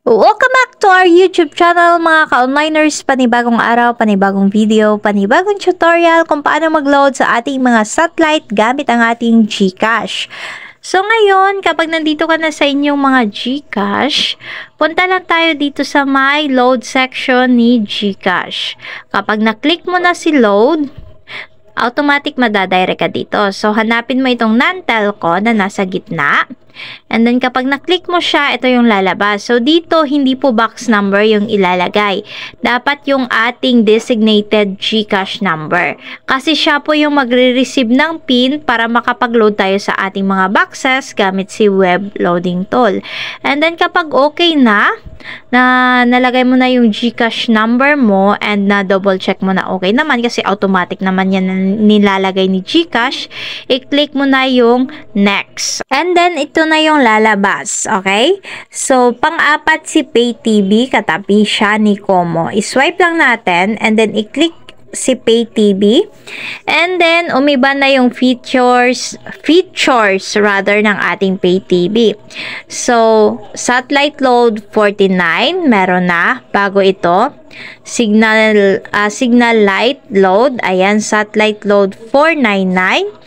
Welcome back to our YouTube channel mga ka-onliners. Panibagong araw, panibagong video, panibagong tutorial kung paano mag-load sa ating mga satellite gamit ang ating GCash. So ngayon, kapag nandito ka na sa inyong mga GCash, punta lang tayo dito sa my load section ni GCash. Kapag na-click mo na si load, automatic madadirect ka dito. So hanapin mo itong non-telco na nasa gitna. And then kapag na-click mo siya, ito yung lalabas. So dito, hindi po box number yung ilalagay. Dapat yung ating designated GCash number. Kasi siya po yung magre-receive ng PIN para makapag-load tayo sa ating mga boxes gamit si web loading tool. And then kapag okay na nalagay mo na yung GCash number mo and na double check mo na okay naman kasi automatic naman yan nilalagay ni GCash, i-click mo na yung next. And then ito na yung lalabas, okay? So pang-apat si PayTV, katabi siya ni Como. I-swipe lang natin and then i-click si PayTV. And then umiba na yung features rather ng ating PayTV. So satellite load 49 meron na bago ito. Signal light load, ayan, satellite load 499.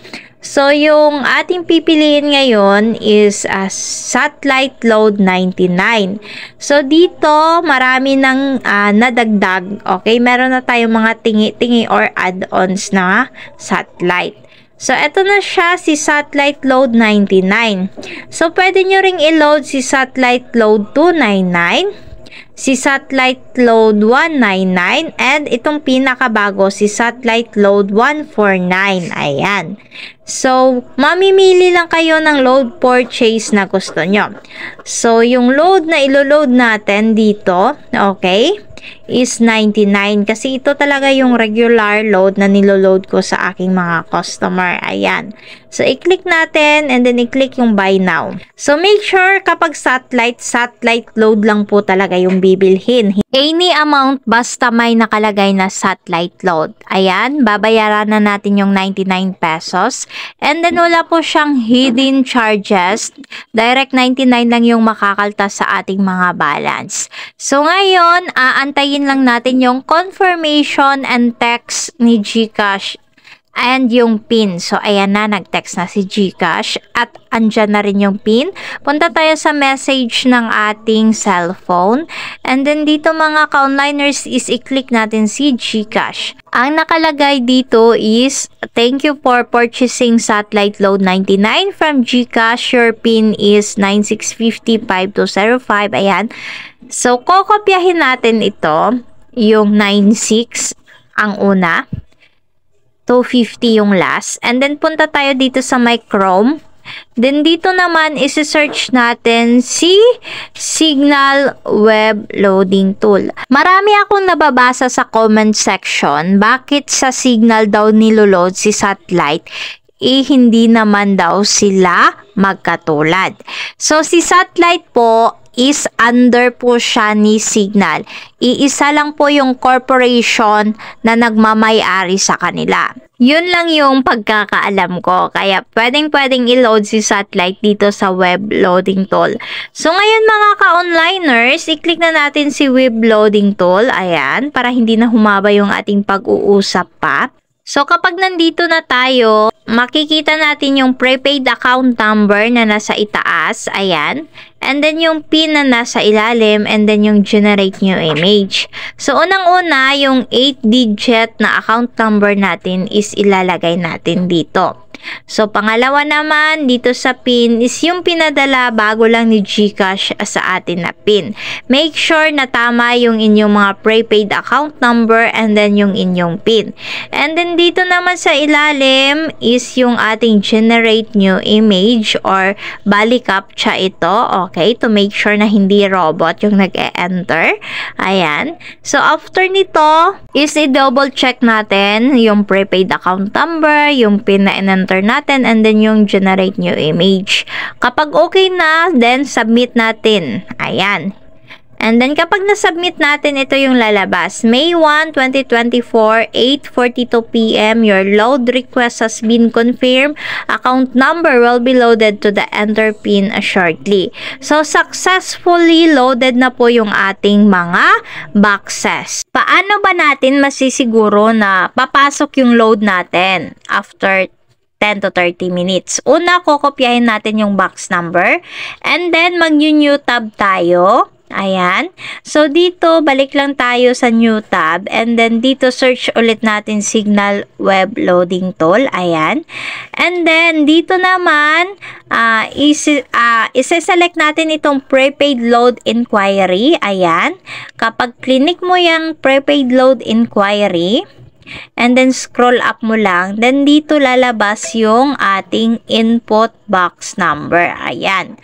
So, yung ating pipiliin ngayon is satellite load 99. So, dito marami nang nadagdag. Okay, meron na tayong mga tingi-tingi or add-ons na satellite. So, eto na siya, si satellite load 99. So, pwede nyo ring i-load si satellite load 299. Si satellite load 199 and itong pinakabago si satellite load 149. Ayan. So, mamimili lang kayo ng load purchase na gusto nyo. So, yung load na ilo-load natin dito, okay, is 99 kasi ito talaga yung regular load na nilo-load ko sa aking mga customer. Ayan. So, i-click natin and then i-click yung buy now. So, make sure kapag satellite load lang po talaga yung bibilhin. Any amount basta may nakalagay na satellite load. Ayan, babayaran na natin yung 99 pesos. And then, wala po siyang hidden charges. Direct 99 lang yung makakaltas sa ating mga balance. So, ngayon, aantayin lang natin yung confirmation and text ni GCash and yung PIN. So, ayan na, nag-text na si GCash at andyan na rin yung PIN. Punta tayo sa message ng ating cellphone. And then dito mga ka-onliners is i-click natin si GCash. Ang nakalagay dito is, thank you for purchasing satellite load 99 from GCash. Your PIN is 96505205. Ayan. So, kokopyahin natin ito, yung 96 ang una. 250 yung last. And then, punta tayo dito sa my Chrome. Then, dito naman, isi-search natin si Signal Web Loading Tool. Marami akong nababasa sa comment section, bakit sa Signal daw niloload si satellite? Hindi naman daw sila magkatulad. So, si satellite po is under po siya ni Signal. Iisa lang po yung corporation na nagmamay-ari sa kanila. Yun lang yung pagkakaalam ko. Kaya pwedeng i-load si satellite dito sa web loading tool. So ngayon mga ka-onliners, i-click na natin si web loading tool. Ayan, para hindi na humaba yung ating pag-uusap pa. So, kapag nandito na tayo, makikita natin yung prepaid account number na nasa itaas. Ayan. And then, yung PIN na nasa ilalim. And then, yung generate new image. So, unang-una, yung 8-digit na account number natin is ilalagay natin dito. So, pangalawa naman, dito sa PIN is yung pinadala bago lang ni GCash sa atin na PIN. Make sure na tama yung inyong mga prepaid account number and then yung inyong PIN. And then, dito naman sa ilalim is yung ating generate new image or bali captcha ito. Okay, to make sure na hindi robot yung nag-e-enter. Ayan. So, after nito is i-double check natin yung prepaid account number, yung PIN na in-enter natin, and then yung generate new image. Kapag okay na, then submit natin. Ayan. And then, kapag na-submit natin, ito yung lalabas. May 1, 2024, 8:42 p.m. Your load request has been confirmed. Account number will be loaded to the enter pin shortly. So, successfully loaded na po yung ating mga boxes. Paano ba natin masisiguro na papasok yung load natin after 10 to 30 minutes? Una, kokopyahin natin yung box number. And then, mag-new tab tayo. Ayan. So, dito, balik lang tayo sa new tab. And then, dito, search ulit natin Signal Web Loading Tool. Ayan. And then, dito naman, isa-select natin itong Prepaid Load Inquiry. Ayan. Kapag clinic mo yung Prepaid Load Inquiry, and then scroll up mo lang, then dito lalabas yung ating input box number. Ayan.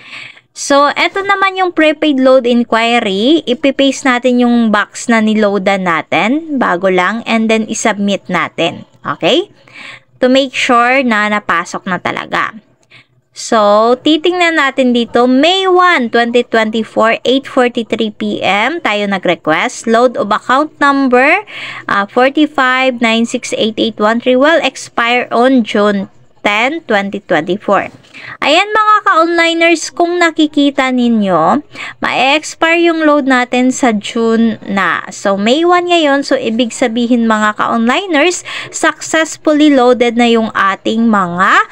So, eto naman yung prepaid load inquiry. Ipipaste natin yung box na niloadan natin, bago lang, and then isubmit natin. Okay? To make sure na napasok na talaga. So, titingnan natin dito, May 1, 2024, 8:43 p.m. tayo nag-request. Load of account number 45968813 will expire on June 10, 2024. Ayan mga ka-onliners, kung nakikita ninyo, ma-expire yung load natin sa June na. So, May 1 ngayon, so ibig sabihin mga ka-onliners, successfully loaded na yung ating mga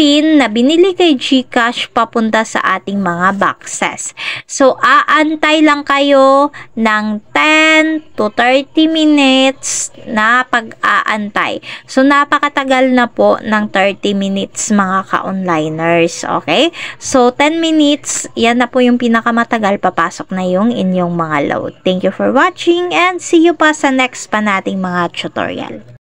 pin na binili kay GCash papunta sa ating mga boxes. So, aantay lang kayo ng 10 to 30 minutes na pag-aantay. So, napakatagal na po ng 30 minutes mga ka-onliners. Okay? So, 10 minutes, yan na po yung pinakamatagal, papasok na yung inyong mga load. Thank you for watching and see you pa sa next pa nating mga tutorial.